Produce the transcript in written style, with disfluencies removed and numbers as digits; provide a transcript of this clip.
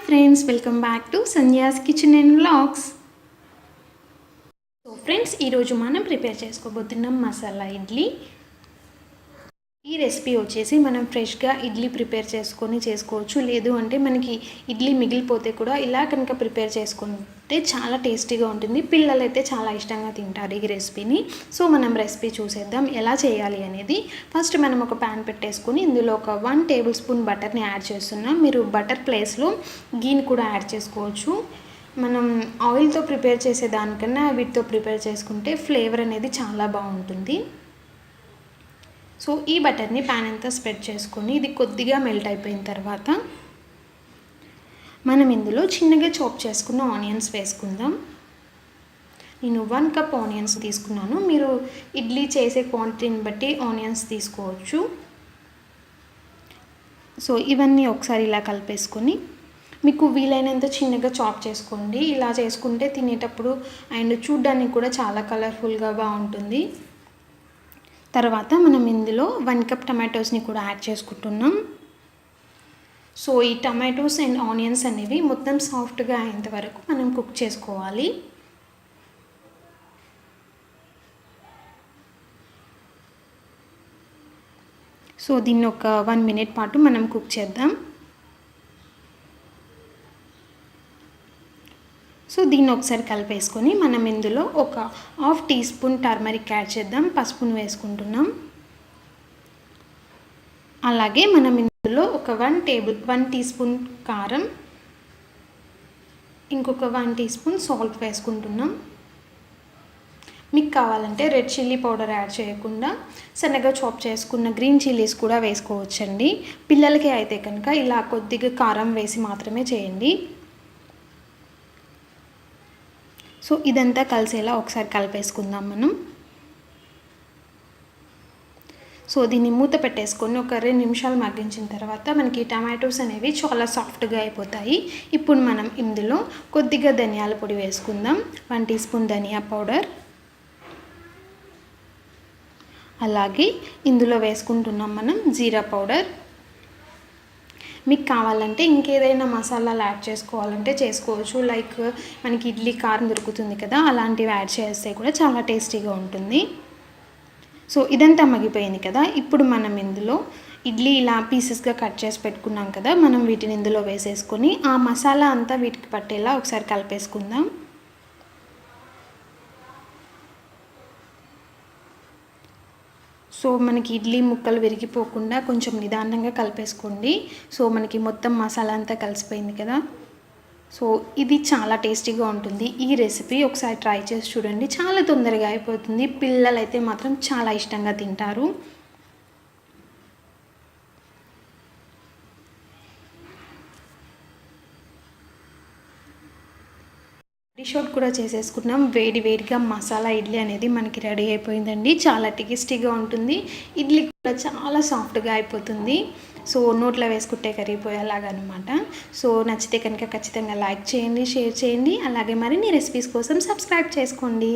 Friends, welcome back to Sandhya's kitchen and vlogs. So friends, ఈరోజు మనం prepare చేసుకోబోతున్నాం మసాలా ఇడ్లీ. ఈ రెసిపీ వచ్చేసి మనం ఫ్రెష్గా ఇడ్లీ ప్రిపేర్ చేసుకోవచ్చు. లేదు అంటే మనకి ఇడ్లీ మిగిలిపోతే కూడా ఇలా కనుక ప్రిపేర్ చేసుకుంటే చాలా టేస్టీగా ఉంటుంది. పిల్లలు అయితే చాలా ఇష్టంగా తింటారు ఈ రెసిపీని. సో మనం రెసిపీ చూసేద్దాం ఎలా చేయాలి అనేది. ఫస్ట్ మనం ఒక ప్యాన్ పెట్టేసుకొని ఇందులో ఒక 1 టేబుల్ స్పూన్ బటర్ని యాడ్ చేస్తున్నాం. మీరు బటర్ ప్లేస్లో గీని కూడా యాడ్ చేసుకోవచ్చు. మనం ఆయిల్తో ప్రిపేర్ చేసేదానికన్నా వీటితో ప్రిపేర్ చేసుకుంటే ఫ్లేవర్ అనేది చాలా బాగుంటుంది. సో ఈ బటర్ని ప్యాన్ అంతా స్ప్రెడ్ చేసుకొని ఇది కొద్దిగా మెల్ట్ అయిపోయిన తర్వాత మనం ఇందులో చిన్నగా చాప్ చేసుకున్న ఆనియన్స్ వేసుకుందాం. నేను 1 కప్ ఆనియన్స్ తీసుకున్నాను. మీరు ఇడ్లీ చేసే క్వాంటిటీని బట్టి ఆనియన్స్ తీసుకోవచ్చు. సో ఇవన్నీ ఒకసారి ఇలా కలిపేసుకొని మీకు వీలైనంత చిన్నగా చాప్ చేసుకోండి. ఇలా చేసుకుంటే తినేటప్పుడు అండ్ చూడ్డానికి కూడా చాలా కలర్ఫుల్గా బాగుంటుంది. తర్వాత మనం ఇందులో 1 కప్ టమాటోస్ని కూడా యాడ్ చేసుకుంటున్నాం. సో ఈ టమాటోస్ అండ్ ఆనియన్స్ అనేవి మొత్తం సాఫ్ట్గా అయ్యేంత వరకు మనం కుక్ చేసుకోవాలి. సో దీన్ని ఒక 1 మినిట్ పాటు మనం కుక్ చేద్దాం. సో దీన్ని ఒకసారి కలిపేసుకొని మనం ఇందులో ఒక 1/2 టీ స్పూన్ టర్మరిక్ యాడ్ చేద్దాం. పసుపును వేసుకుంటున్నాం. అలాగే మనం ఇందులో ఒక 1 టీ స్పూన్ కారం, ఇంకొక 1 టీ స్పూన్ సాల్ట్ వేసుకుంటున్నాం. మీకు కావాలంటే రెడ్ చిల్లీ పౌడర్ యాడ్ చేయకుండా సన్నగా చాప్ చేసుకున్న గ్రీన్ చిల్లీస్ కూడా వేసుకోవచ్చండి. పిల్లలకి అయితే కనుక ఇలా కొద్దిగా కారం వేసి మాత్రమే చేయండి. సో ఇదంతా కలిసేలా ఒకసారి కలిపేసుకుందాం మనం. సో దీన్ని మూత పెట్టేసుకొని ఒక 2 నిమిషాలు మగ్గించిన తర్వాత మనకి టమాటోస్ అనేవి చాలా సాఫ్ట్గా అయిపోతాయి. ఇప్పుడు మనం ఇందులో కొద్దిగా ధనియాల పొడి వేసుకుందాం. 1 టీ స్పూన్ ధనియా పౌడర్, అలాగే ఇందులో వేసుకుంటున్నాం మనం జీరా పౌడర్. మీకు కావాలంటే ఇంకేదైనా మసాలాలు యాడ్ చేసుకోవాలంటే చేసుకోవచ్చు. లైక్ మనకి ఇడ్లీ కారం దొరుకుతుంది కదా, అలాంటివి యాడ్ చేస్తే కూడా చాలా టేస్టీగా ఉంటుంది. సో ఇదంతా మగ్గిపోయింది కదా. ఇప్పుడు మనం ఇందులో ఇడ్లీ ఇలా పీసెస్గా కట్ చేసి పెట్టుకున్నాం కదా, మనం వీటిని ఇందులో వేసేసుకొని ఆ మసాలా అంతా వీటికి పట్టేలా ఒకసారి కలిపేసుకుందాం. సో మనకి ఇడ్లీ ముక్కలు విరిగిపోకుండా కొంచెం నిదానంగా కలిపేసుకోండి. సో మనకి మొత్తం మసాలా అంతా కలిసిపోయింది కదా. సో ఇది చాలా టేస్టీగా ఉంటుంది. ఈ రెసిపీ ఒకసారి ట్రై చేసి చూడండి. చాలా తొందరగా అయిపోతుంది. పిల్లలైతే మాత్రం చాలా ఇష్టంగా తింటారు. షాట్ కూడా చేసేసుకున్నాం. వేడిగా మసాలా ఇడ్లీ అనేది మనకి రెడీ అయిపోయిందండి. చాలా టేస్టీగా ఉంటుంది. ఇడ్లీ కూడా చాలా సాఫ్ట్గా అయిపోతుంది. సో నోట్లో వేసుకుంటే కరిగిపోయేలాగా అనమాట. సో నచ్చితే కనుక ఖచ్చితంగా లైక్ చేయండి, షేర్ చేయండి. అలాగే మరిన్ని రెసిపీస్ కోసం సబ్స్క్రైబ్ చేసుకోండి.